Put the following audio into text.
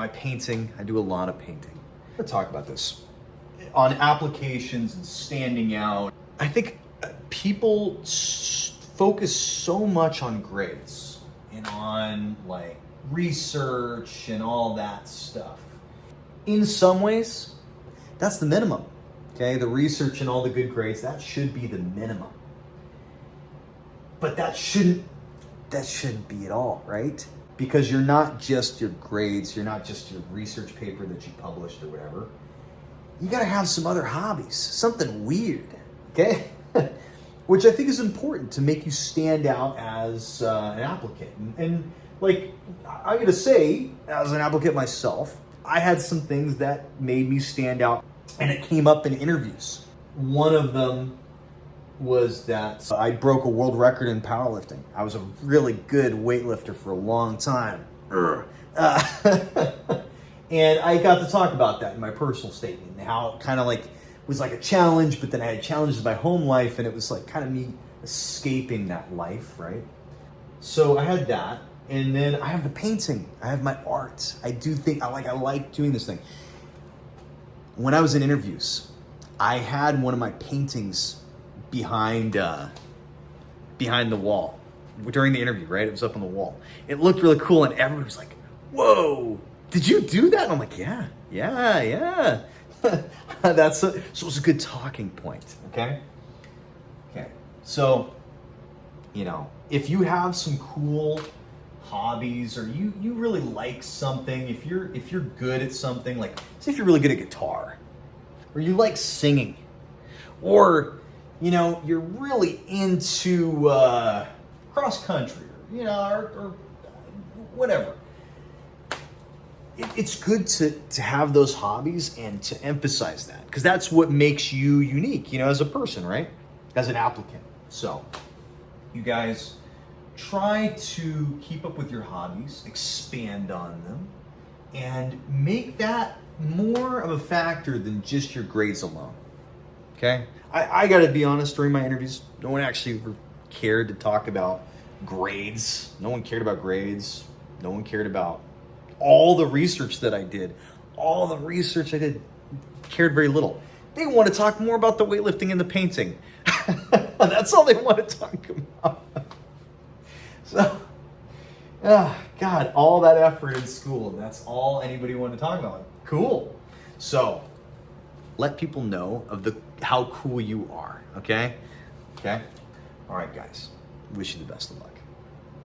My painting, I do a lot of painting. Let's talk about this. On applications and standing out, I think people focus so much on grades and on like research and all that stuff. In some ways, that's the minimum, okay? The research and all the good grades, that should be the minimum. But that shouldn't be it all, right? Because you're not just your grades, you're not just your research paper that you published or whatever. You gotta have some other hobbies, something weird, okay? Which I think is important to make you stand out as an applicant. And like, I gotta say, as an applicant myself, I had some things that made me stand out, and it came up in interviews. One of them was that I broke a world record in powerlifting. I was a really good weightlifter for a long time. And I got to talk about that in my personal statement, and how it kind of like was like a challenge, but then I had challenges in my home life, and it was like kind of me escaping that life, right? So I had that, and then I have the painting. I have my art. I do think I like doing this thing. When I was in interviews, I had one of my paintings behind the wall during the interview, right? It was up on the wall. It looked really cool, and everyone was like, "Whoa, did you do that?" And I'm like, yeah. So it was a good talking point, okay? So, if you have some cool hobbies, or you really like something, if you're good at something, like say if you're really good at guitar, or you like singing, or you're really into cross country, or whatever. It's good to have those hobbies and to emphasize that, because that's what makes you unique, as a person, right? As an applicant. So, you guys try to keep up with your hobbies, expand on them, and make that more of a factor than just your grades alone. Okay? I gotta be honest, during my interviews, no one actually ever cared to talk about grades. No one cared about grades. No one cared about all the research that I did. All the research I did cared very little. They want to talk more about the weightlifting and the painting. That's all they want to talk about. So, God, all that effort in school, that's all anybody wanted to talk about. Cool. So, let people know of how cool you are, okay? Okay? All right, guys. Wish you the best of luck.